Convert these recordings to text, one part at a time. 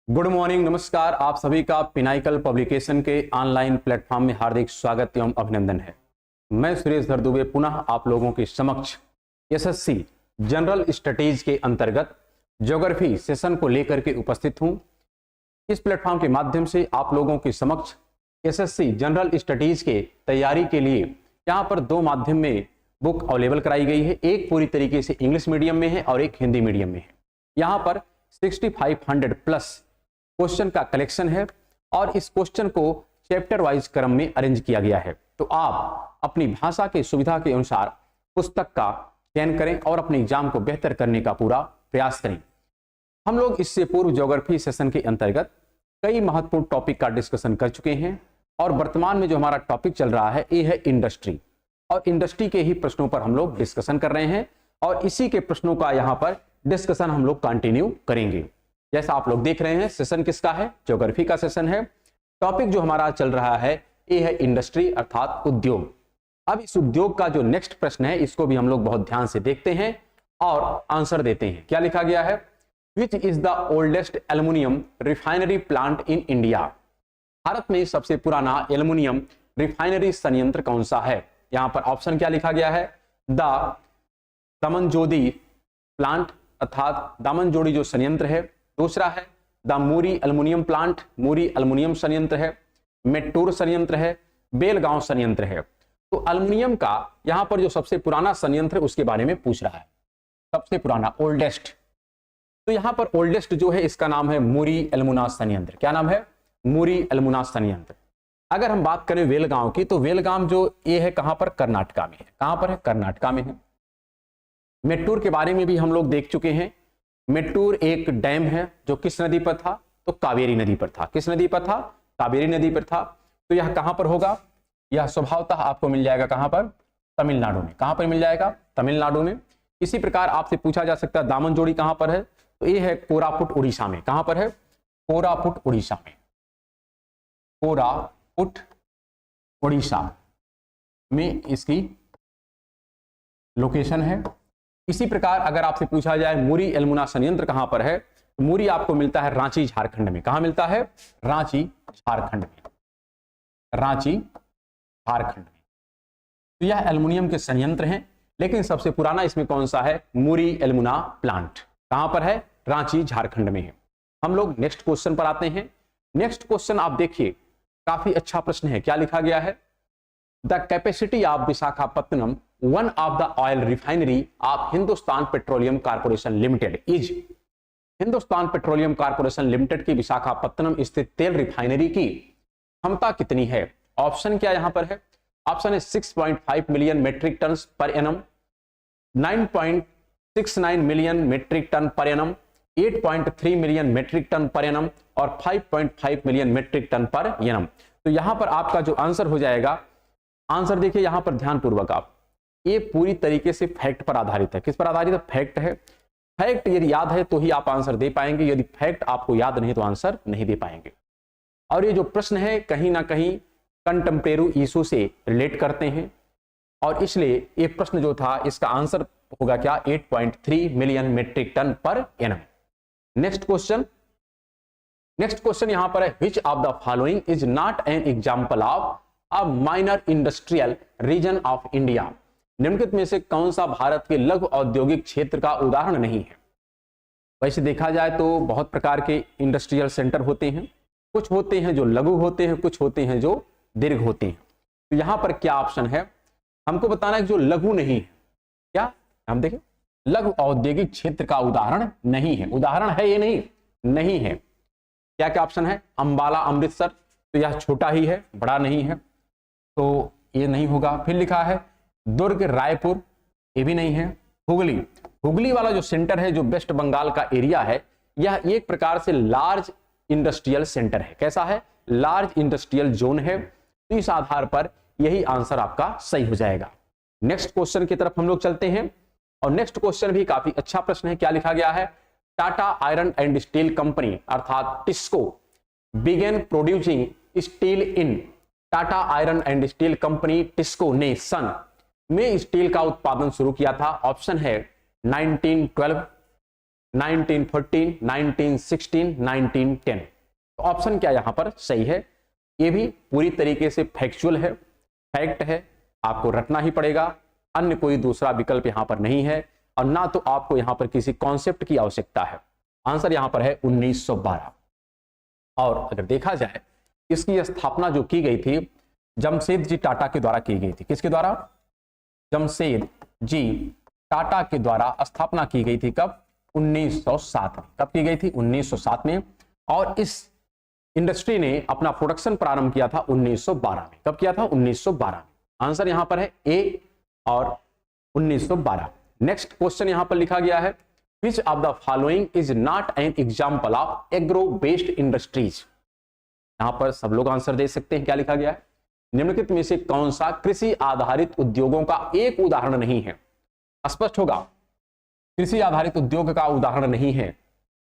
Good morning, नमस्कार। आप सभी का पिनाइकल पब्लिकेशन के ऑनलाइन प्लेटफॉर्म में हार्दिक स्वागत एवं अभिनंदन है। मैं सुरेश धर दुबे पुनः आप लोगों के समक्ष एसएससी जनरल स्टडीज के अंतर्गत ज्योग्राफी सेशन को लेकर के उपस्थित हूं। इस प्लेटफॉर्म के माध्यम से आप लोगों के समक्ष एसएससी जनरल स्टडीज के तैयारी के लिए यहाँ पर दो माध्यम में बुक अवेलेबल कराई गई है। एक पूरी तरीके से इंग्लिश मीडियम में है और एक हिंदी मीडियम में है। यहाँ पर 6500 प्लस क्वेश्चन का कलेक्शन है और इस क्वेश्चन को चैप्टर वाइज क्रम में अरेंज किया गया है। तो आप अपनी भाषा की सुविधा के अनुसार पुस्तक का चयन करें और अपने एग्जाम को बेहतर करने का पूरा प्रयास करें। हम लोग इससे पूर्व ज्योग्राफी सेशन के अंतर्गत कई महत्वपूर्ण टॉपिक का डिस्कशन कर चुके हैं और वर्तमान में जो हमारा टॉपिक चल रहा है ये है इंडस्ट्री, और इंडस्ट्री के ही प्रश्नों पर हम लोग डिस्कशन कर रहे हैं और इसी के प्रश्नों का यहाँ पर डिस्कशन हम लोग कंटिन्यू करेंगे। जैसा आप लोग देख रहे हैं, सेशन किसका है? ज्योग्राफी का सेशन है। टॉपिक जो हमारा चल रहा है ये है इंडस्ट्री अर्थात उद्योग। अब इस उद्योग का जो नेक्स्ट प्रश्न है इसको भी हम लोग बहुत ध्यान से देखते हैं और आंसर देते हैं। क्या लिखा गया है? Which is the oldest aluminium refinery plant in India? Bharat में सबसे पुराना एल्युमिनियम रिफाइनरी संयंत्र कौन सा है? यहां पर ऑप्शन क्या लिखा गया है? द दामनजोड़ी प्लांट अर्थात दामनजोड़ी जो संयंत्र है। दूसरा है the Muri aluminium plant, Muri aluminium संयंत्र है। मेट्टूर संयंत्र है। बेलगांव संयंत्र है। तो एल्युमिनियम का यहां पर जो सबसे पुराना संयंत्र है उसके बारे में पूछ रहा है। सबसे पुराना, ओल्डेस्ट। तो यहां पर ओल्डेस्ट जो है इसका नाम है मूरी एल्युमिना संयंत्र। क्या नाम है? मूरी एल्युमिना संयंत्र। अगर हम बात करें बेलगांव की, तो बेलगांव जो ये है कहां पर? कर्नाटका में है। कहां पर है? कर्नाटका में है। मेट्टूर के बारे में भी हम लोग देख चुके हैं। मेट्टूर एक डैम है जो किस नदी पर था? तो कावेरी नदी पर था। किस नदी पर था? कावेरी नदी पर था। तो यह कहां पर होगा? यह स्वभावतः आपको मिल जाएगा कहां पर? तमिलनाडु में। कहां पर मिल जाएगा? तमिलनाडु में। इसी प्रकार आपसे पूछा जा सकता है दामनजोड़ी कहां पर है? तो यह है कोरापुट उड़ीसा में। कहां पर है? कोरापुट उड़ीसा में। कोरापुट उड़ीसा में इसकी लोकेशन है। इसी प्रकार अगर आपसे पूछा जाए मूरी एल्युमिना संयंत्र कहां पर है, तो मूरी आपको मिलता है रांची झारखंड में। कहां मिलता है? रांची झारखंड में। रांची झारखंड में। तो यह एल्युमिनियम के संयंत्र हैं, लेकिन सबसे पुराना इसमें कौन सा है? मूरी एल्युमिना प्लांट। कहां पर है? रांची झारखंड में है। हम लोग नेक्स्ट क्वेश्चन पर आते हैं। नेक्स्ट क्वेश्चन आप देखिए, काफी अच्छा प्रश्न है। क्या लिखा गया है? The capacity of Visakhapatnam one of the oil refinery of Hindustan petroleum corporation limited is. Hindustan petroleum corporation limited की विशाखापत्तनम स्थित तेल रिफाइनरी की क्षमता कितनी है? ऑप्शन क्या यहां पर है? ऑप्शन है 6.5 million metric ton per annum, 9.69 million metric ton per annum, 8.3 million metric ton per annum और 5.5 million metric ton per annum. तो यहां पर आपका जो आंसर हो जाएगा, आंसर देखिए यहां पर ध्यानपूर्वक आप, ये पूरी तरीके से फैक्ट पर आधारित है। किस पर आधारित है? फैक्ट है। फैक्ट यदि याद है तो ही आप आंसर दे पाएंगे, यदि फैक्ट आपको याद नहीं तो आंसर नहीं दे पाएंगे। और ये जो प्रश्न है कहीं ना कहीं कंटेम्परेरी इशू से रिलेट करते हैं और इसलिए ये प्रश्न जो था इसका आंसर होगा क्या? 8.3 million metric ton per annum. Next question. Next question यहां पर है, which of the following is not an example of a minor industrial region of India? निम्नलिखित में से कौन सा भारत के लघु औद्योगिक क्षेत्र का उदाहरण नहीं है? वैसे देखा जाए तो बहुत प्रकार के इंडस्ट्रियल सेंटर होते हैं। कुछ होते हैं जो लघु होते हैं, कुछ होते हैं जो दीर्घ होते हैं। तो यहां पर क्या ऑप्शन है? हमको बताना है कि जो लघु नहीं है। क्या हम देखें, लघु औद्योगिक क्षेत्र का उदाहरण नहीं है। उदाहरण है ये नहीं है। क्या क्या ऑप्शन है? अंबाला अमृतसर, तो यह छोटा ही है, बड़ा नहीं है, तो ये नहीं होगा। फिर लिखा है दुर्ग रायपुर, ये भी नहीं है। हुगली, हुगली वाला जो सेंटर है जो वेस्ट बंगाल का एरिया है, यह एक प्रकार से लार्ज इंडस्ट्रियल सेंटर है। कैसा है? लार्ज इंडस्ट्रियल जोन है। तो इस आधार पर यही आंसर आपका सही हो जाएगा। नेक्स्ट क्वेश्चन की तरफ हम लोग चलते हैं और नेक्स्ट क्वेश्चन भी काफी अच्छा प्रश्न है। क्या लिखा गया है? Tata iron and steel company अर्थात TISCO began producing steel in. Tata iron and steel company TISCO ने सन में स्टील का उत्पादन शुरू किया था। ऑप्शन है 1912, 1914, 1916, 1910। तो ऑप्शन क्या यहां पर सही है? ये भी पूरी तरीके से फैक्चुअल है, फैक्ट है, आपको रटना ही पड़ेगा, अन्य कोई दूसरा विकल्प यहां पर नहीं है, और ना तो आपको यहां पर किसी कॉन्सेप्ट की आवश्यकता है। आंसर यहां पर है 1912। और अगर देखा जाए इसकी स्थापना जो की गई थी जमशेद जी टाटा के द्वारा की गई थी। किसके द्वारा? जमशेद जी टाटा के द्वारा स्थापना की गई थी। कब? 1907 में। कब की गई थी? 1907 में। और इस इंडस्ट्री ने अपना प्रोडक्शन प्रारंभ किया था 1912 में। कब किया था? 1912 में। आंसर यहां पर है ए और 1912। नेक्स्ट क्वेश्चन यहां पर लिखा गया है, Which of the following is not an example of agro-based industries? यहां पर सब लोग आंसर दे सकते हैं। क्या लिखा गया है? निम्नलिखित में से कौन सा कृषि आधारित उद्योगों का एक उदाहरण नहीं है? स्पष्ट होगा, कृषि आधारित उद्योग का उदाहरण नहीं है।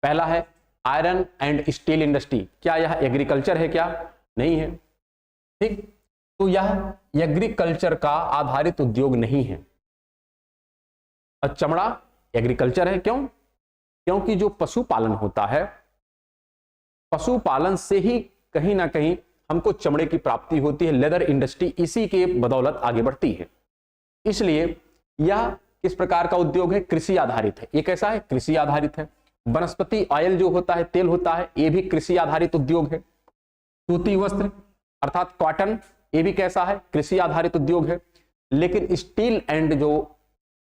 पहला है आयरन एंड स्टील इंडस्ट्री। क्या यह एग्रीकल्चर है? क्या नहीं है। ठीक, तो यह एग्रीकल्चर का आधारित उद्योग नहीं है। और चमड़ा एग्रीकल्चर है। क्यों? क्योंकि जो पशुपालन होता है, पशुपालन से ही कहीं ना कहीं हमको चमड़े की प्राप्ति होती है। लेदर इंडस्ट्री इसी के बदौलत आगे बढ़ती है। इसलिए यह किस प्रकार का उद्योग है? कृषि आधारित है। ये कैसा है? कृषि आधारित है। वनस्पति ऑयल जो होता है, तेल होता है, ये भी कृषि आधारित उद्योग है। सूती वस्त्र अर्थात कॉटन, ये भी कैसा है? कृषि आधारित उद्योग है। लेकिन स्टील एंड जो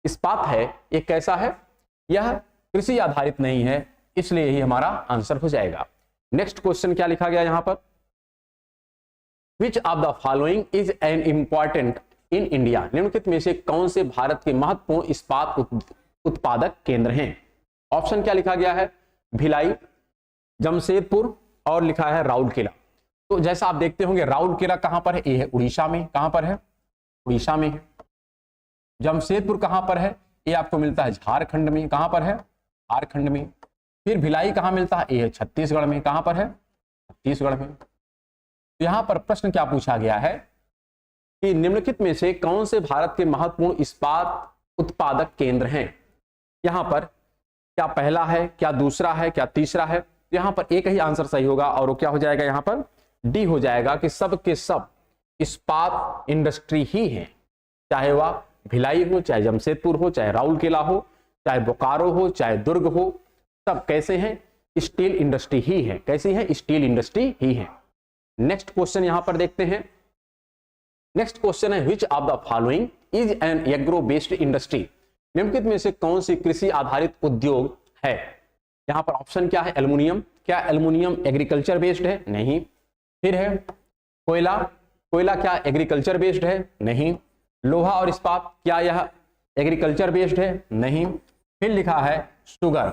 इस्पात है, ये कैसा है? यह कृषि आधारित नहीं है, इसलिए यही हमारा आंसर हो जाएगा। नेक्स्ट क्वेश्चन क्या लिखा गया यहां पर? Which of the following is an important in India? निम्नलिखित में से कौन से भारत के महत्वपूर्ण इस्पात उत्पादक केंद्र हैं? ऑप्शन क्या लिखा गया है? भिलाई, जमशेदपुर और लिखा है राउरकेला। तो जैसा आप देखते होंगे राउरकेला कहां पर है? ये है उड़ीसा में। कहां पर है? उड़ीसा में है। जमशेदपुर कहां पर है? ये आपको मिलता है झारखंड में। कहां पर है? झारखंड में। फिर भिलाई कहां मिलता है? ये है छत्तीसगढ़ में। कहां पर है? छत्तीसगढ़ में। तो यहां पर प्रश्न क्या पूछा गया है कि निम्नलिखित में से कौन से भारत के महत्वपूर्ण इस्पात उत्पादक केंद्र हैं? यहां पर क्या पहला है, क्या दूसरा है, क्या तीसरा है? यहां पर एक ही आंसर सही होगा और वो क्या हो जाएगा? यहां पर डी हो जाएगा कि सब के सब इस्पात इंडस्ट्री ही है। चाहे वह भिलाई हो, चाहे जमशेदपुर हो, चाहे राउरकेला हो, चाहे बोकारो हो, चाहे दुर्ग हो, सब कैसे हैं? स्टील इंडस्ट्री ही है। कैसी है? स्टील इंडस्ट्री ही है। नेक्स्ट क्वेश्चन यहां पर देखते हैं। नेक्स्ट क्वेश्चन है which of the following is an agro based industry? निम्नलिखित में से कौन सी कृषि आधारित उद्योग है? यहां पर ऑप्शन क्या है? एल्युमिनियम। क्या एल्युमिनियम एग्रीकल्चर बेस्ड है? नहीं। फिर है कोयला। कोयला क्या एग्रीकल्चर बेस्ड है? नहीं। लोहा और इस्पात, क्या यह एग्रीकल्चर बेस्ड है? नहीं। फिर लिखा है शुगर।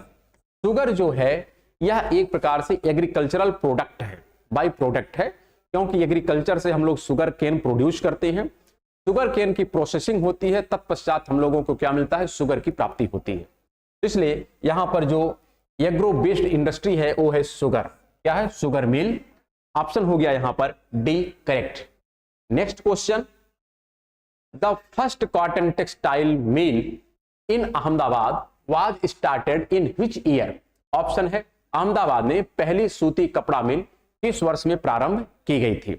शुगर जो है यह एक प्रकार से एग्रीकल्चरल प्रोडक्ट है, बाई प्रोडक्ट है, क्योंकि एग्रीकल्चर से हम लोग शुगर केन प्रोड्यूस करते हैं। शुगर केन की प्रोसेसिंग होती है, तत्पश्चात हम लोगों को क्या मिलता है? शुगर की प्राप्ति होती है। इसलिए यहां पर जो एग्रो बेस्ड इंडस्ट्री है वो है शुगर। क्या है? Sugar mill. ऑप्शन हो गया यहां पर D correct. Next question, the first cotton textile mill in Ahmedabad was started in which year? Option है अहमदाबाद में पहली सूती कपड़ा मिल किस वर्ष में प्रारंभ की गई थी?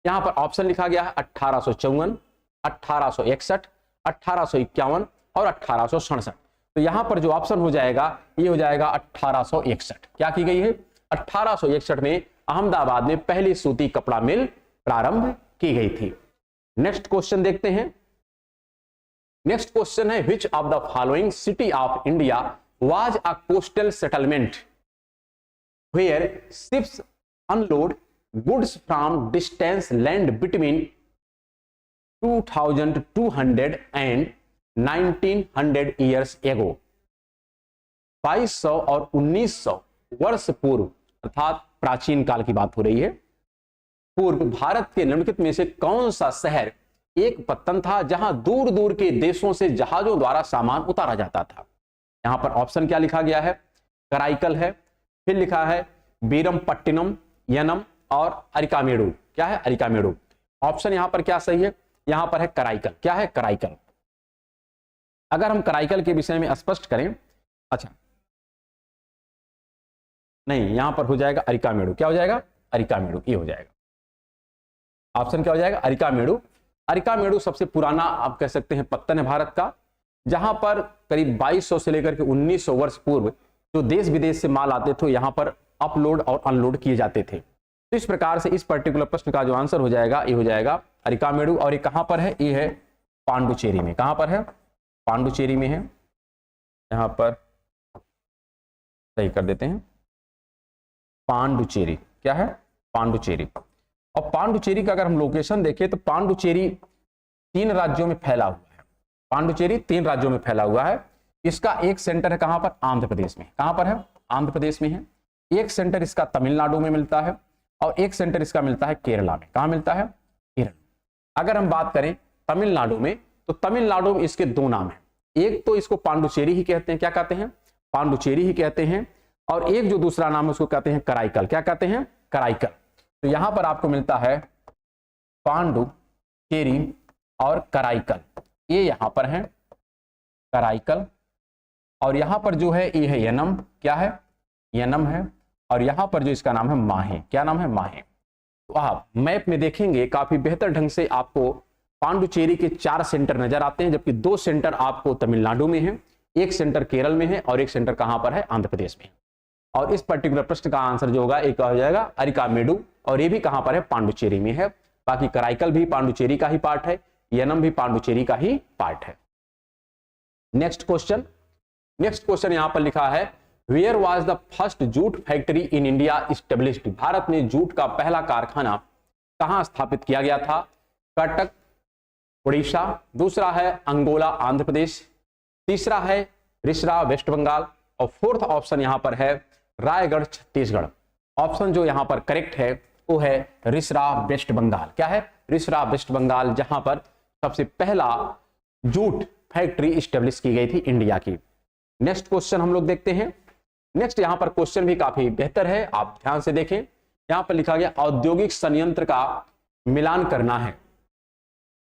यहां पर ऑप्शन लिखा गया है 1854, 1861, 1851 और 1867। तो यहां पर जो ऑप्शन हो जाएगा ये हो जाएगा 1861। क्या की गई है? 1861 में अहमदाबाद में पहली सूती कपड़ा मिल प्रारंभ की गई थी। नेक्स्ट क्वेश्चन देखते हैं। नेक्स्ट क्वेश्चन है which of the following city of India was a coastal settlement where ships unload goods from distance land between 2200 and 1900 years ago? 2200 और 1900 वर्ष पूर्व अर्थात प्राचीन काल की बात हो रही है। पूर्व भारत के निम्नलिखित में से कौन सा शहर एक पत्तन था जहां दूर दूर के देशों से जहाजों द्वारा सामान उतारा जाता था? यहां पर ऑप्शन क्या लिखा गया है? कराईकल है। फिर लिखा है बीरमपट्टिनम, यनम और अरिकामेडू। क्या है? अरिकामेडू। ऑप्शन यहां पर क्या सही है? यहां पर है कराईकल। क्या है? कराईकल। अगर हम कराईकल के विषय में स्पष्ट करें, अच्छा नहीं, यहां पर हो जाएगा अरिकामेडु। क्या हो जाएगा? अरिकामेडु, ये हो जाएगा ऑप्शन। क्या हो जाएगा? अरिकामेडु। अरिकामेडु सबसे पुराना आप कह सकते हैं पत्तन है भारत का, जहां पर करीब 2200 से लेकर के 1900 वर्ष पूर्व जो देश विदेश से माल आते थे यहां पर अपलोड और अनलोड किए जाते थे। तो इस प्रकार से इस पर्टिकुलर प्रश्न का जो आंसर हो जाएगा ये हो जाएगा अरिकामेडु। और ये कहां पर है? ये है पांडुचेरी में। कहां पर है? पांडुचेरी में है। यहां पर सही कर देते हैं, पांडुचेरी। क्या है? पांडुचेरी। और पांडुचेरी का अगर हम लोकेशन देखें तो पांडुचेरी 3 राज्यों में फैला हुआ है। पांडुचेरी 3 राज्यों में फैला हुआ है। इसका एक सेंटर है कहां पर? आंध्र प्रदेश में। कहां पर है? आंध्र प्रदेश में है। एक सेंटर इसका तमिलनाडु में मिलता है और एक सेंटर इसका मिलता है केरला में। कहां मिलता है? केरल। अगर हम बात करें तमिलनाडु में तो तमिलनाडु में इसके 2 नाम है। एक तो इसको पांडुचेरी ही कहते हैं। क्या कहते हैं? पांडुचेरी ही कहते हैं। और एक जो दूसरा नाम है उसको कहते हैं कराईकल। क्या कहते हैं? कराईकल। तो यहां पर आपको मिलता है पांडुचेरी और कराईकल। ये यहां पर है कराईकल। और यहां पर जो है ये है यनम। क्या है? यनम है। और यहां पर जो इसका नाम है माहे। क्या नाम है? माहे। तो आप मैप में देखेंगे काफी बेहतर ढंग से आपको पांडुचेरी के 4 सेंटर नजर आते हैं, जबकि 2 सेंटर आपको तमिलनाडु में है, एक सेंटर केरल में है और एक सेंटर कहां पर है? आंध्र प्रदेश में। और इस पर्टिकुलर प्रश्न का आंसर जो होगा एक हो जाएगा अरिकामेडु। और ये भी कहां पर है? पांडुचेरी में है। बाकी कराईकल भी पांडुचेरी का ही पार्ट है, यनम भी पांडुचेरी का ही पार्ट है। Next question. नेक्स्ट क्वेश्चन यहां पर लिखा है where was the first jute factory in India established? Bharat में जूट का पहला कारखाना कहां स्थापित किया गया था? कटक उड़ीसा, दूसरा है अंगोला आंध्र प्रदेश, तीसरा है रिसरा वेस्ट बंगाल और फोर्थ ऑप्शन यहां पर है रायगढ़ छत्तीसगढ़। ऑप्शन जो यहां पर करेक्ट है वो है रिसरा वेस्ट बंगाल। क्या है? रिसरा वेस्ट बंगाल, जहां पर सबसे पहला जूट फैक्ट्री स्टेब्लिश की गई थी इंडिया की। नेक्स्ट क्वेश्चन हम लोग देखते हैं। नेक्स्ट यहां पर क्वेश्चन भी काफी बेहतर है, आप ध्यान से देखें। यहां पर लिखा गया औद्योगिक संयंत्र का मिलान करना है,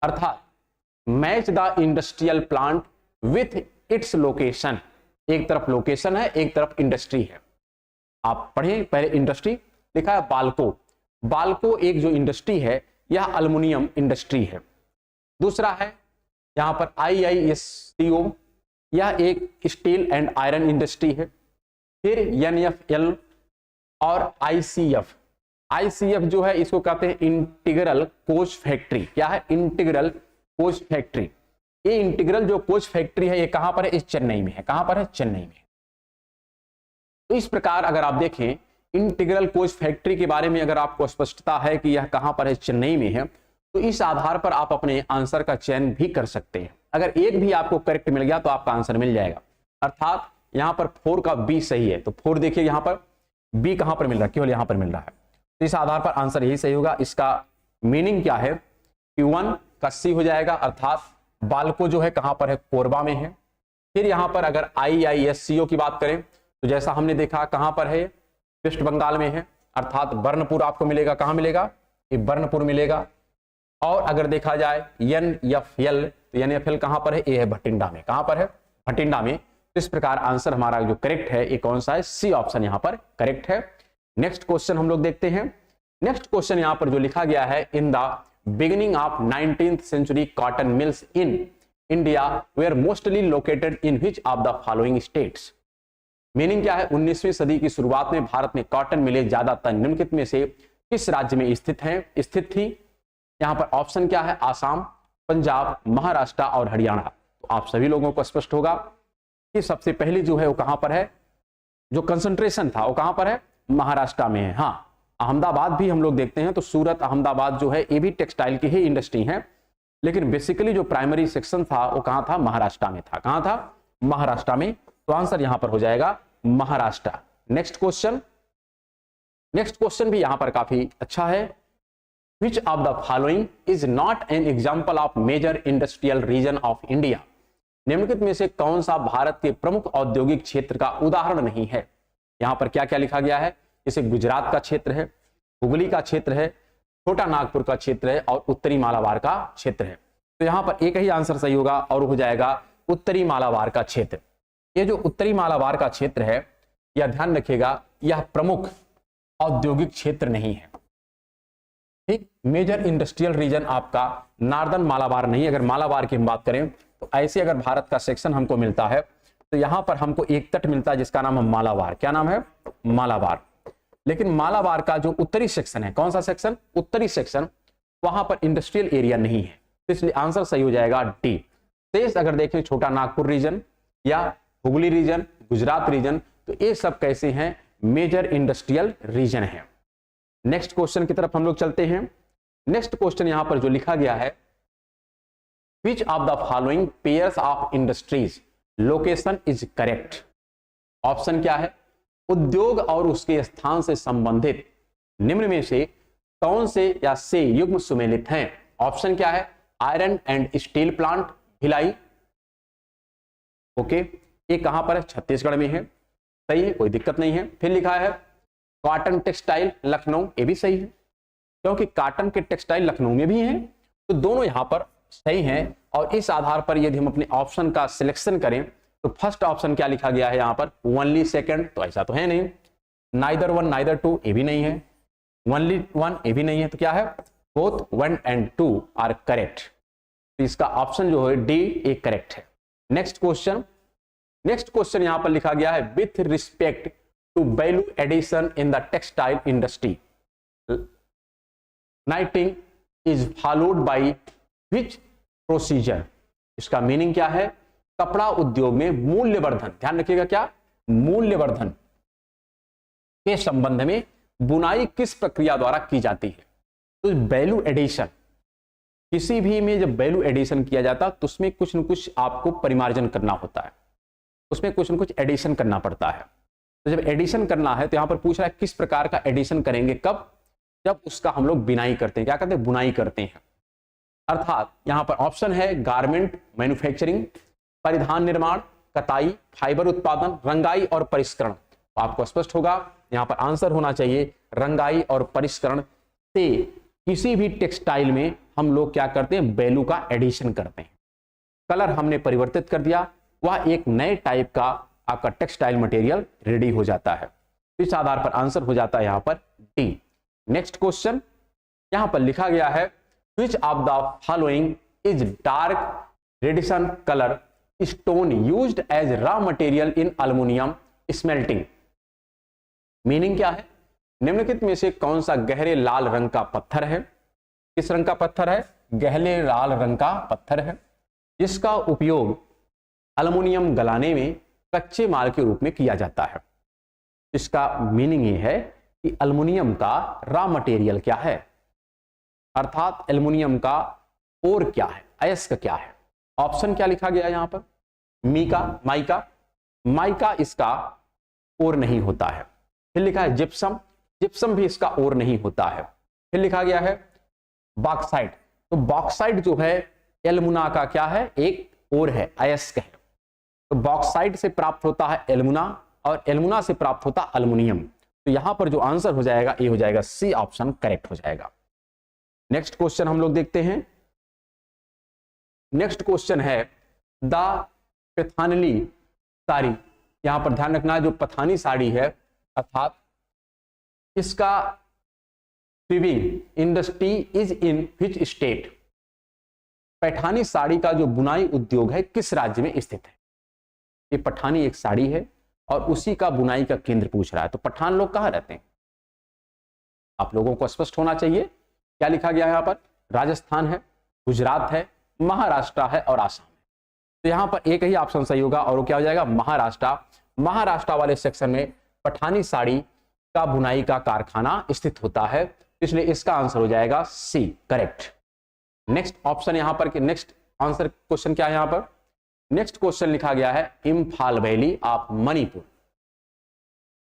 अर्थात match the industrial plant with its location. एक तरफ लोकेशन है, एक तरफ इंडस्ट्री है। आप पढ़ें पहले इंडस्ट्री लिखा है बाल्को। बाल्को एक जो इंडस्ट्री है यह एल्युमिनियम इंडस्ट्री है। दूसरा है यहां पर IISCO, यह एक स्टील एंड आयरन इंडस्ट्री है। फिर NFL और ICF जो है इसको कहते हैं इंटीग्रल कोच फैक्ट्री। क्या है? Integral coach factory. ये इंटीग्रल जो कोच फैक्ट्री है ये कहां पर है? इस चेन्नई में है। कहां पर है? चेन्नई में। तो इस प्रकार अगर आप देखें इंटीग्रल कोच फैक्ट्री के बारे में अगर आपको स्पष्टता है कि यह कहां पर है? चेन्नई में है, तो इस आधार पर आप अपने आंसर का चयन भी कर सकते हैं। अगर एक भी आपको करेक्ट मिल गया तो आपका आंसर मिल जाएगा। अर्थात यहां पर 4 का B सही है, तो 4 देखिए यहां पर B कहां पर मिल रहा है? केवल यहां पर मिल रहा है। तो इस आधार पर आंसर यही सही होगा। इसका मीनिंग क्या है कि 1 का C हो जाएगा, अर्थात बाल्को जो है कहां पर है? कोरबा में है। फिर यहां पर अगर IISCO की बात करें तो जैसा हमने देखा कहां पर है? वेस्ट बंगाल में है, अर्थात बर्नपुर आपको मिलेगा। कहां मिलेगा? ये बर्नपुर मिलेगा। और अगर देखा जाए NFL, तो NFL कहां पर है? ये है भटिंडा में। कहां पर है? भटिंडा में। तो इस प्रकार आंसर हमारा जो करेक्ट है ये कौन सा है? C ऑप्शन यहां पर करेक्ट है। नेक्स्ट क्वेश्चन हम लोग देखते हैं। नेक्स्ट क्वेश्चन यहां पर जो लिखा गया है in the beginning of 19th century cotton mills in India were mostly located in which of the following states? Meaning क्या है? 19वीं सदी की शुरुआत में भारत में कॉटन मिलें ज्यादातर निम्नलिखित में से किस राज्य में स्थित थी? यहां पर ऑप्शन क्या है? आसाम, पंजाब, महाराष्ट्र और हरियाणा। तो आप सभी लोगों को स्पष्ट होगा कि सबसे पहली जो है वो कहां पर है? जो कंसंट्रेशन था वो कहां पर है? महाराष्ट्र में है। हाँ, अहमदाबाद भी हम लोग देखते हैं तो सूरत, अहमदाबाद जो है ये भी टेक्सटाइल की ही इंडस्ट्री है, लेकिन बेसिकली जो प्राइमरी सेक्शन था वो कहां था? महाराष्ट्र में था। कहां था? महाराष्ट्र में। तो आंसर यहां पर हो जाएगा महाराष्ट्र। नेक्स्ट क्वेश्चन भी यहां पर काफी अच्छा है। Which of the following is not an example of major industrial region of India? निम्नलिखित में से कौन सा भारत के प्रमुख औद्योगिक क्षेत्र का उदाहरण नहीं है? यहां पर क्या क्या लिखा गया है? जैसे गुजरात का क्षेत्र है, हुगली का क्षेत्र है, छोटा नागपुर का क्षेत्र है और उत्तरी मालाबार का क्षेत्र है। तो यहां पर एक ही आंसर सही होगा और हो जाएगा उत्तरी मालाबार का क्षेत्र। ये जो उत्तरी मालाबार का क्षेत्र है या ध्यान रखिएगा यह प्रमुख औद्योगिक क्षेत्र नहीं है। ठीक, मेजर इंडस्ट्रियल रीजन आपका नॉर्दर्न मालाबार नहीं। अगर मालाबार की हम बात करें तो ऐसे अगर भारत का सेक्शन हमको मिलता है तो यहां पर हमको एक तट मिलता है जिसका नाम है मालाबार। क्या नाम है? मालाबार। लेकिन मालाबार का जो उत्तरी सेक्शन है, कौन सा सेक्शन? उत्तरी सेक्शन, वहां पर इंडस्ट्रियल एरिया नहीं है, तो इसलिए आंसर सही हो जाएगा डी। शेष अगर देखें छोटा नागपुर रीजन या हुगली रीजन, गुजरात रीजन, तो ये सब कैसे हैं? मेजर इंडस्ट्रियल रीजन है। नेक्स्ट क्वेश्चन की तरफ हम लोग चलते हैं। नेक्स्ट क्वेश्चन यहां पर जो लिखा गया है, which of the following pairs of industries location is correct. Option क्या है? उद्योग और उसके स्थान से संबंधित निम्न में से कौन से या से युग्म सुमेलित हैं? ऑप्शन क्या है? Iron and steel plant Bhilai, okay, ये कहां पर है? छत्तीसगढ़ में है, सही है, कोई दिक्कत नहीं है। फिर लिखा है कॉटन टेक्सटाइल लखनऊ, ये भी सही है क्योंकि कॉटन के टेक्सटाइल लखनऊ में भी हैं, तो दोनों यहां पर सही हैं। और इस आधार पर यदि हम अपने ऑप्शन का सिलेक्शन करें तो फर्स्ट ऑप्शन क्या लिखा गया है यहां पर? ओनली सेकंड, तो ऐसा तो है नहीं। नाइदर वन नाइदर टू, ये भी नहीं है। ओनली वन, ये भी नहीं है, तो क्या है? Both one and two are correct. तो इसका ऑप्शन जो है डी एक करेक्ट है। नेक्स्ट क्वेश्चन, नेक्स्ट क्वेश्चन यहां पर लिखा गया है with respect to value addition in the textile industry knitting is followed by which procedure. इसका मीनिंग क्या है? कपड़ा उद्योग में मूल्यवर्धन, ध्यान रखिएगा क्या? मूल्यवर्धन के संबंध में बुनाई किस प्रक्रिया द्वारा की जाती है? तो वैल्यू एडिशन, किसी भी में जब वैल्यू एडिशन किया जाता तो उसमें कुछ न कुछ आपको परिमार्जन करना होता है, उसमें कुछ न कुछ एडिशन करना पड़ता है। तो जब एडिशन करना है तो यहां पर पूछ रहा है किस प्रकार का एडिशन करेंगे, कब? जब उसका हम लोग बिनाई करते हैं। क्या करते हैं? बुनाई करते हैं। अर्थात यहां पर ऑप्शन है गारमेंट मैन्युफैक्चरिंग, परिधान निर्माण, कताई, फाइबर उत्पादन, रंगाई और परिष्करण। तो आपको स्पष्ट होगा यहां पर आंसर होना चाहिए रंगाई और परिष्करण से किसी भी टेक्सटाइल में हम लोग क्या करते हैं? वैल्यू का एडिशन करते हैं। कलर हमने परिवर्तित कर दिया, वह एक नए टाइप का आपका टेक्सटाइल मटेरियल रेडी हो जाता है। इस आधार पर आंसर हो जाता है यहां पर डी। नेक्स्ट क्वेश्चन यहां पर लिखा गया है which of the following is dark reddish colour stone used as raw material in aluminium smelting. Meaning क्या है? निम्नलिखित में से कौन सा गहरे लाल रंग का पत्थर है? किस रंग का पत्थर है? गहरे लाल रंग का पत्थर है, जिसका उपयोग एल्युमिनियम गलाने में कच्चे माल के रूप में किया जाता है। इसका मीनिंग ये है कि एल्युमिनियम का रॉ मटेरियल क्या है, अर्थात एल्युमिनियम का ओर क्या है, अयस्क क्या है। ऑप्शन क्या लिखा गया यहां पर? मीका, माइका। माइका इसका ओर नहीं होता है। फिर लिखा है जिप्सम, जिप्सम भी इसका ओर नहीं होता है। फिर लिखा गया है बॉक्साइट, तो बॉक्साइट जो है एल्युमिना का क्या है? एक ओर है, अयस्क है। तो बॉक्साइट से प्राप्त होता है एल्युमिना और एल्युमिना से प्राप्त होता एल्युमिनियम। तो यहां पर जो आंसर हो जाएगा ये हो जाएगा सी ऑप्शन करेक्ट हो जाएगा। नेक्स्ट क्वेश्चन हम लोग देखते हैं। नेक्स्ट क्वेश्चन है द पैथानली साड़ी। यहां पर ध्यान रखना जो पठानी साड़ी है अर्थात इसका weaving industry is in which state. Paithani sari का जो बुनाई उद्योग है किस राज्य में स्थित है? ये पठानी एक साड़ी है और उसी का बुनाई का केंद्र पूछ रहा है। तो पठान लोग कहां रहते हैं? आप लोगों को स्पष्ट होना चाहिए। क्या लिखा गया है यहां पर? राजस्थान है, गुजरात है, महाराष्ट्र है और आसाम है। तो यहां पर एक ही ऑप्शन सही होगा और वो क्या हो जाएगा? महाराष्ट्र। महाराष्ट्र वाले सेक्शन में पठानी साड़ी का बुनाई का कारखाना स्थित होता है, इसलिए इसका आंसर हो जाएगा सी करेक्ट। नेक्स्ट ऑप्शन यहां पर नेक्स्ट आंसर क्वेश्चन क्या है यहां पर? नेक्स्ट क्वेश्चन लिखा गया है Imphal valley of Manipur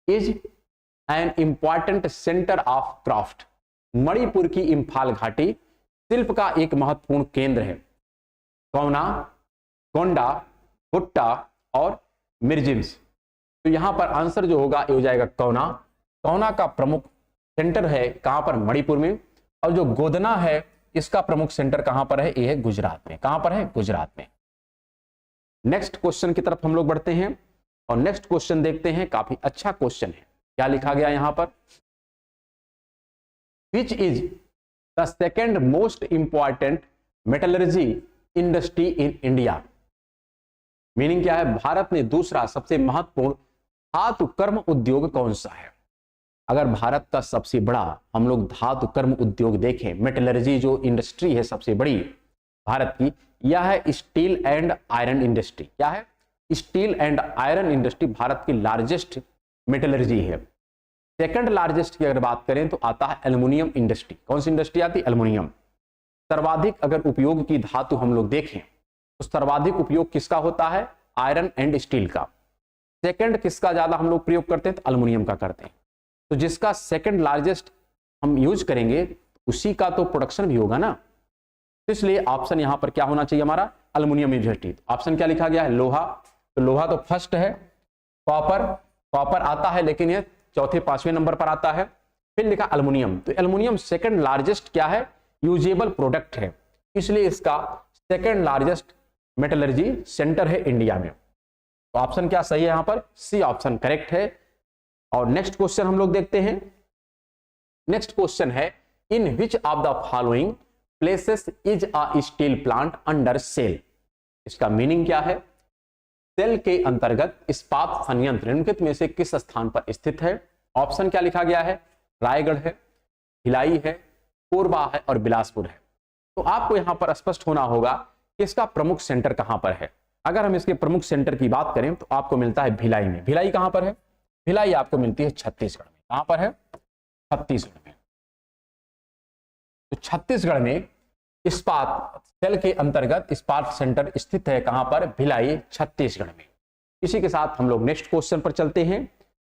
is an important centre of craft. Manipur की इम्फाल घाटी शिल्प का एक महत्वपूर्ण केंद्र है। कौना, गोंडा, भुट्टा और मिर्जिम्स। तो यहां पर आंसर जो होगा ये हो जाएगा कौना। कौना का प्रमुख सेंटर है कहां पर? मणिपुर में। और जो गोदना है इसका प्रमुख सेंटर कहां पर है? ये है गुजरात में। कहां पर है? गुजरात में। नेक्स्ट क्वेश्चन की तरफ हम लोग बढ़ते हैं। और नेक्स्ट क्वेश्चन देखते हैं, काफी अच्छा क्वेश्चन है। क्या लिखा गया यहां पर, which is the second most important metallurgy industry in India. Meaning क्या है, भारत में दूसरा सबसे महत्वपूर्ण धातु कर्म उद्योग कौन सा है। अगर भारत का सबसे बड़ा हम लोग धातु कर्म उद्योग देखें, मेटलर्जी जो इंडस्ट्री है सबसे बड़ी भारत की, यह है स्टील एंड आयरन इंडस्ट्री। क्या है, steel and iron industry Bharat की लार्जेस्ट मेटलर्जी है। सेकंड लार्जेस्ट की अगर बात करें तो आता है एल्युमिनियम इंडस्ट्री। कौन सी इंडस्ट्री आती है, एल्युमिनियम। सर्वाधिक अगर उपयोग की धातु हम लोग देखें तो सर्वाधिक उपयोग किसका होता है, आयरन एंड स्टील का। सेकंड किसका ज्यादा हम लोग प्रयोग करते हैं, तो एल्युमिनियम का करते हैं। तो जिसका सेकंड लार्जेस्ट हम यूज करेंगे उसी का तो प्रोडक्शन भी होगा ना, तो इसलिए ऑप्शन यहां पर क्या होना चाहिए हमारा, एल्युमिनियम इंडस्ट्री। ऑप्शन क्या लिखा गया है, लोहा। तो लोहा तो फर्स्ट है। कॉपर आता है लेकिन ये चौथे पांचवें नंबर पर आता है। फिर लिखा एल्युमिनियम, तो एल्युमिनियम सेकंड लार्जेस्ट क्या है, यूजेबल प्रोडक्ट है, इसलिए इसका सेकंड लार्जेस्ट मेटलर्जी सेंटर है इंडिया में। तो ऑप्शन क्या सही है यहां पर, सी ऑप्शन करेक्ट है। और नेक्स्ट क्वेश्चन हम लोग देखते हैं। नेक्स्ट क्वेश्चन है, in which of the following places is a steel plant under SAIL. इसका मीनिंग क्या है, सेल के अंतर्गत इस्पात संयंत्र निम्नलिखित में से किस स्थान पर स्थित है। ऑप्शन क्या लिखा गया है, रायगढ़ है, भिलाई है, कोरबा है और बिलासपुर है। तो आपको यहां पर स्पष्ट होना होगा कि इसका प्रमुख सेंटर कहां पर है। अगर हम इसके प्रमुख सेंटर की बात करें तो आपको मिलता है भिलाई में। भिलाई कहां पर है, भिलाई आपको मिलती है छत्तीसगढ़ में। कहां पर है, छत्तीसगढ़ में। तो छत्तीसगढ़ में इस्पात सेल के अंतर्गत इस्पात सेंटर स्थित है, कहां पर, भिलाई, छत्तीसगढ़ में। इसी के साथ हम लोग नेक्स्ट क्वेश्चन पर चलते हैं।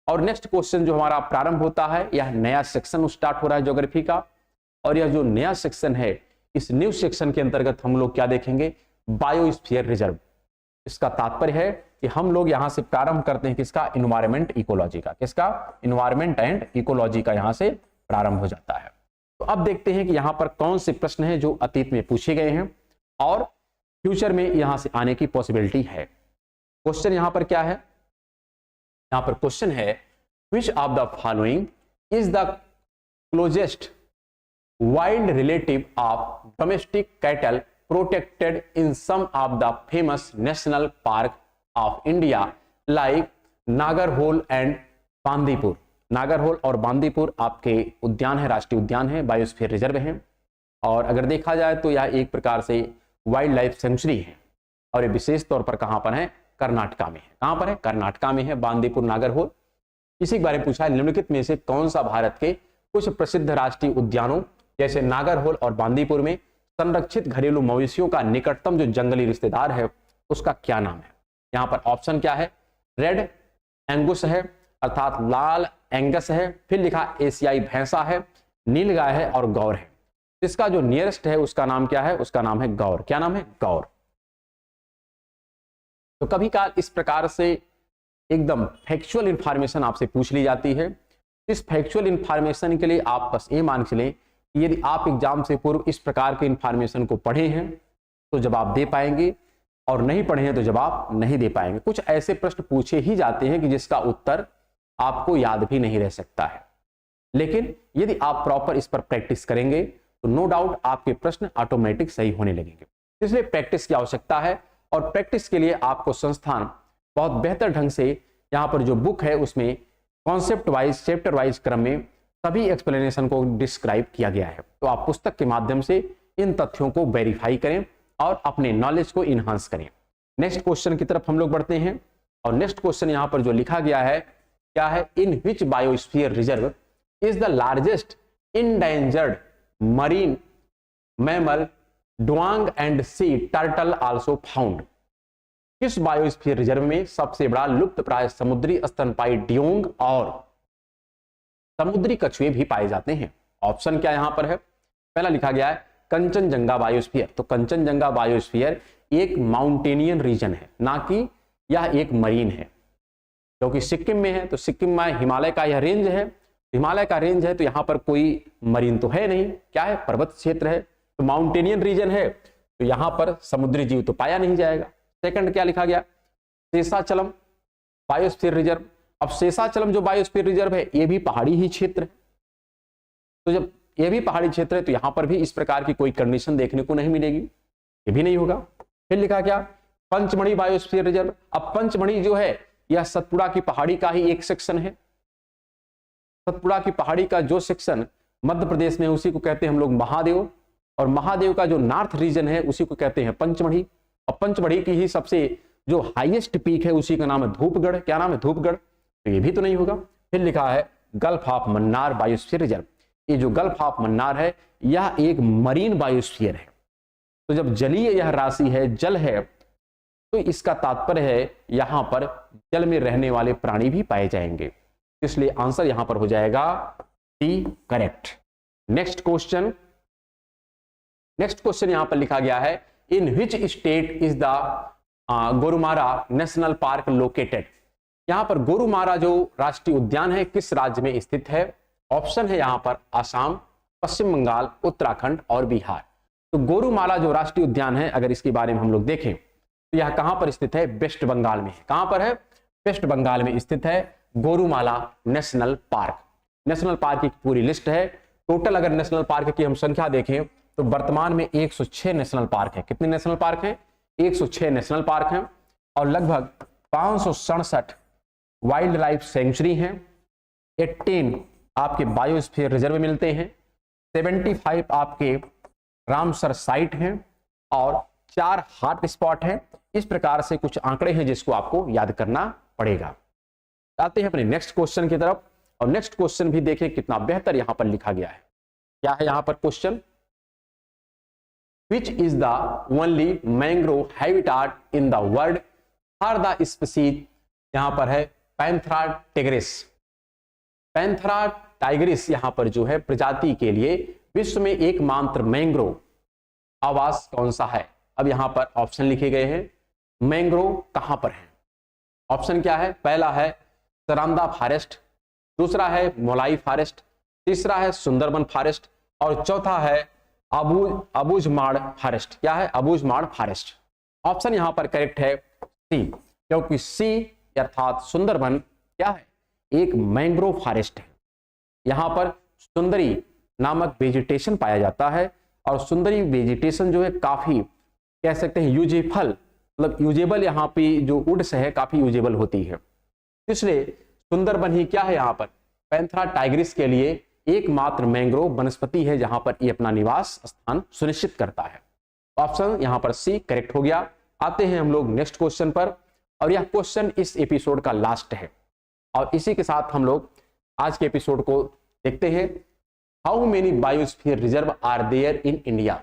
और नेक्स्ट क्वेश्चन जो हमारा प्रारंभ होता है, यह नया सेक्शन स्टार्ट हो रहा है ज्योग्राफी का। और यह जो नया सेक्शन है, इस न्यू सेक्शन के अंतर्गत हम लोग क्या देखेंगे, बायोस्फीयर रिजर्व। इसका तात्पर्य है कि हम लोग यहां से प्रारंभ करते हैं किसका, इन्वायरमेंट इकोलॉजी का। किसका, इन्वायरमेंट एंड इकोलॉजी का यहां से प्रारंभ हो जाता है। तो अब देखते हैं कि यहां पर कौन से प्रश्न हैं जो अतीत में पूछे गए हैं और फ्यूचर में यहां से आने की पॉसिबिलिटी है। क्वेश्चन यहां पर क्या है, यहां पर क्वेश्चन है, which of the following is the closest wild relative of domestic cattle protected in some of the famous national park of India like Nagarhole and Bandipur. Nagarhole और बांदीपुर आपके उद्यान है, राष्ट्रीय उद्यान है, बायोस्फीयर रिजर्व है। और अगर देखा जाए तो यह एक प्रकार से वाइल्ड लाइफ सेंचुरी है और ये विशेष तौर पर कहां पर है, कर्नाटका में है। कहां पर है, कर्नाटका में है बांदीपुर, नागरहोल। इसी के बारे में पूछा है, निम्नलिखित में से कौन सा भारत के कुछ प्रसिद्ध राष्ट्रीय उद्यानों जैसे नागरहोल और बांदीपुर में संरक्षित घरेलू मवेशियों का निकटतम जो जंगली रिश्तेदार है उसका क्या नाम है। यहां पर ऑप्शन क्या है, रेड एंगुस है अर्थात लाल एंगस है, फिर लिखा एशियाई भैंसा है, नीलगाय है और गौर है। इसका जो नियरेस्ट है उसका नाम क्या है, उसका नाम है गौर। क्या नाम है, गौर। तो कभी काल इस प्रकार से एकदम फैक्चुअल इंफॉर्मेशन आपसे पूछ ली जाती है। इस फैक्चुअल इंफॉर्मेशन के लिए आप बस ये मान चलें कि यदि आप एग्जाम से पूर्व इस प्रकार के इंफॉर्मेशन को पढ़े हैं तो जवाब दे पाएंगे, और नहीं पढ़े हैं तो जवाब नहीं दे पाएंगे। कुछ ऐसे प्रश्न पूछे ही जाते हैं कि जिसका उत्तर आपको याद भी नहीं रह सकता है, लेकिन यदि आप प्रॉपर इस पर प्रैक्टिस करेंगे तो नो डाउट आपके प्रश्न ऑटोमेटिक सही होने लगेंगे। इसलिए प्रैक्टिस की आवश्यकता है, और प्रैक्टिस के लिए आपको संस्थान बहुत बेहतर ढंग से यहाँ पर जो बुक है उसमें कॉन्सेप्ट वाइज, चैप्टर वाइज क्रम में सभी एक्सप्लेनेशन को डिस्क्राइब किया गया है। तो आप पुस्तक के माध्यम से इन तथ्यों को वेरीफाई करें और अपने नॉलेज को इनहांस करें। नेक्स्ट क्वेश्चन की तरफ हम लोग बढ़ते हैं। और नेक्स्ट क्वेश्चन यहाँ पर जो लिखा गया है क्या है, in which biosphere reserve is the largest endangered marine mammal dugong and sea turtle also found. किस बायोस्फीयर रिजर्व में सबसे बड़ा लुप्त प्राय समुद्री स्तनपायी ड्यूंग और समुद्री कछुए भी पाए जाते हैं। ऑप्शन क्या यहां पर है, पहला लिखा गया है कंचनजंगा बायोस्फीयर। तो कंचनजंगा बायोस्फीयर एक माउंटेनियन रीजन है, ना कि यह एक मरीन है, क्योंकि सिक्किम में है। तो सिक्किम में हिमालय का यह रेंज है, हिमालय का रेंज है, तो यहां पर कोई मरीन तो है नहीं, क्या है, पर्वत क्षेत्र है, तो माउंटेनियन रीजन है, तो यहां पर समुद्री जीव तो पाया नहीं जाएगा। सेकंड क्या लिखा गया, शेषाचलम बायोस्फीयर रिजर्व। अब शेषाचलम जो बायोस्फीयर रिजर्व है ये भी पहाड़ी ही क्षेत्र है, तो जब ये भी पहाड़ी क्षेत्र है तो यहां पर भी इस प्रकार की कोई कंडीशन देखने को नहीं मिलेगी, ये भी नहीं होगा। फिर लिखा क्या, पंचमढ़ी बायोस्फीयर रिजर्व। अब पंचमढ़ी जो है यह सतपुड़ा की पहाड़ी का ही एक सेक्शन है। सतपुड़ा की पहाड़ी का जो सेक्शन मध्य प्रदेश में उसी को कहते हैं हम लोग महादेव, और महादेव का जो नॉर्थ रीजन है उसी को कहते हैं पंचमढ़ी। और पंचमढ़ी की ही सबसे जो हाईएस्ट पीक है उसी का नाम है धूपगढ़। क्या नाम है, धूपगढ़। तो ये भी तो नहीं होगा। फिर लिखा है gulf of Mannar biosphere reserve. ये जो गल्फ ऑफ मन्नार है यह एक मरीन बायोस्फीयर है। तो जब जलीय यह राशि है, जल है, तो इसका तात्पर्य है यहां पर जल में रहने वाले प्राणी भी पाए जाएंगे, इसलिए आंसर यहां पर हो जाएगा डी करेक्ट। नेक्स्ट क्वेश्चन यहां पर लिखा गया है, in which state is the Gorumara national park located. यहां पर गोरुमारा जो राष्ट्रीय उद्यान है किस राज्य में स्थित है। ऑप्शन है यहां पर आसाम, पश्चिम बंगाल, उत्तराखंड और बिहार। तो गोरुमारा जो राष्ट्रीय उद्यान है अगर इसके बारे में हम लोग देखें तो यह कहां पर स्थित है, वेस्ट बंगाल में है। कहां पर है, वेस्ट बंगाल में स्थित है गोरुमाला नेशनल पार्क। नेशनल पार्क की पूरी लिस्ट है। टोटल अगर नेशनल पार्क की हम संख्या देखें तो वर्तमान में 106 नेशनल पार्क है। कितने नेशनल पार्क हैं, 106 नेशनल पार्क हैं, और लगभग 567 वाइल्ड लाइफ सेंचुरी हैं, 18 आपके बायोस्फीयर रिजर्व मिलते हैं, 75 आपके रामसर साइट हैं, और 4 हॉट स्पॉट हैं। इस प्रकार से कुछ आंकड़े हैं जिसको आपको याद करना पड़ेगा। आते हैं अपने नेक्स्ट क्वेश्चन की तरफ, और नेक्स्ट क्वेश्चन भी देखें कितना बेहतर यहां पर लिखा गया है। क्या है यहां पर question, which is the only mangrove habitat in the world for the species. यहां पर है पैंथेरा टाइग्रिस। पैंथेरा टाइग्रिस यहां पर जो है प्रजाति के लिए विश्व में एकमात्र मैंग्रोव आवास कौन सा है। अब यहां पर ऑप्शन लिखे गए हैं, मैंग्रोव कहां पर है। ऑप्शन क्या है, पहला है सरांदा फॉरेस्ट, दूसरा है मोलाई फॉरेस्ट, तीसरा है सुंदरबन फॉरेस्ट, और चौथा है अबूझमाड़ फॉरेस्ट। क्या है, अबूझमाड़ फॉरेस्ट। ऑप्शन यहां पर करेक्ट है सी, क्योंकि सी अर्थात सुंदरबन क्या है, एक मैंग्रोव फॉरेस्ट है। यहां पर सुंदरी नामक वेजिटेशन पाया जाता है, और सुंदरी वेजिटेशन जो है काफी कह सकते हैं यूजेबल, मतलब यूजेबल यहाँ पे जो वुड्स है काफी यूजेबल होती है, इसलिए सुंदरबन ही क्या है यहाँ पर पैंथेरा टाइग्रिस के लिए एकमात्र मैंग्रोव वनस्पति है जहां पर ये अपना निवास स्थान सुनिश्चित करता है। ऑप्शन यहां पर सी करेक्ट हो गया। आते हैं हम लोग नेक्स्ट क्वेश्चन पर, और यह क्वेश्चन इस एपिसोड का लास्ट है, और इसी के साथ हम लोग आज के एपिसोड को देखते हैं। How many biosphere reserve are there in India.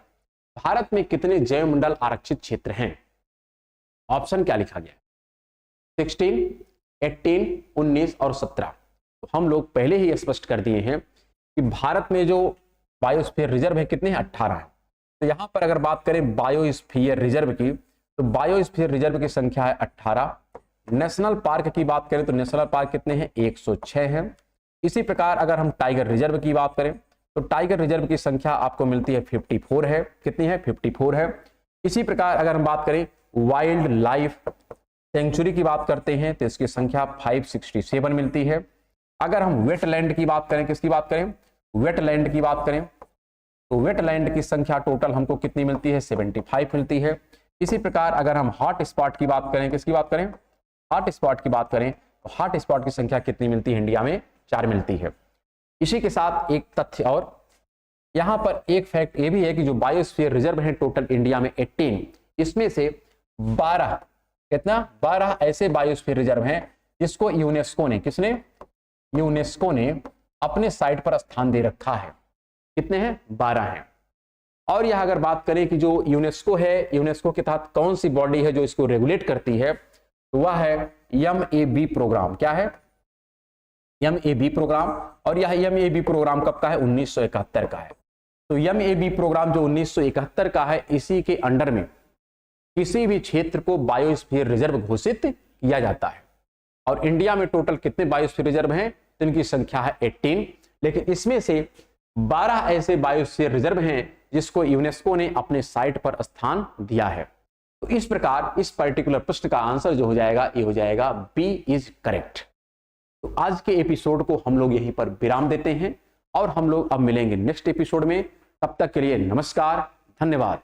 Bharat में कितने जैव मंडल आरक्षित क्षेत्र हैं। ऑप्शन क्या लिखा गया, 16, 18, 19 और 17। तो हम लोग पहले ही स्पष्ट कर दिए हैं कि भारत में जो बायोस्फीयर रिजर्व है कितने हैं, 18 है। तो यहां पर अगर बात करें बायोस्फीयर रिजर्व की, तो बायोस्फीयर रिजर्व की संख्या है 18। नेशनल पार्क की बात करें तो नेशनल पार्क कितने हैं, 106 हैं। इसी प्रकार अगर हम टाइगर रिजर्व की बात करें तो टाइगर रिजर्व की संख्या आपको मिलती है 54 है। कितनी है, 54 है। इसी प्रकार अगर हम बात करें वाइल्ड लाइफ सेंचुरी की बात करते हैं तो इसकी संख्या 567 मिलती है। अगर हम वेटलैंड की बात करें, किसकी बात करें, वेटलैंड की बात करें, तो वेटलैंड की संख्या टोटल हमको कितनी मिलती है, 75 मिलती है। इसी प्रकार अगर हम हॉट स्पॉट की बात करें, किसकी बात करें, हॉट स्पॉट की बात करें तो हॉट स्पॉट की संख्या कितनी मिलती है, इंडिया में 4 मिलती है। इसी के साथ एक तथ्य और यहां पर एक फैक्ट ये भी है कि जो बायोस्फीयर रिजर्व है टोटल इंडिया में 18, इसमें से 12 कितना 12 ऐसे बायोस्फीयर रिजर्व हैं जिसको यूनेस्को ने, किसने, यूनेस्को ने अपने साइट पर स्थान दे रखा है। कितने हैं, 12 हैं। और यह अगर बात करें कि जो यूनेस्को है, यूनेस्को के तहत कौन सी बॉडी है जो इसको रेगुलेट करती है, तो वह है MAB प्रोग्राम। क्या है, MAB प्रोग्राम। और यह MAB प्रोग्राम कब का है, 1971 का है। तो MAB प्रोग्राम जो 1971 का है, इसी के अंडर में किसी भी क्षेत्र को बायोस्फीयर रिजर्व घोषित किया जाता है। और इंडिया में टोटल कितने बायोस्फीयर रिजर्व हैं, तो इनकी संख्या है 18, लेकिन इसमें से 12 ऐसे बायोस्फीयर रिजर्व हैं जिसको यूनेस्को ने अपने साइट पर स्थान दिया है। तो इस प्रकार इस पर्टिकुलर प्रश्न का आंसर जो हो जाएगा ये हो जाएगा बी इज करेक्ट। तो आज के एपिसोड को हम लोग यहीं पर विराम देते हैं और हम लोग अब मिलेंगे नेक्स्ट एपिसोड में। तब तक के लिए नमस्कार, धन्यवाद।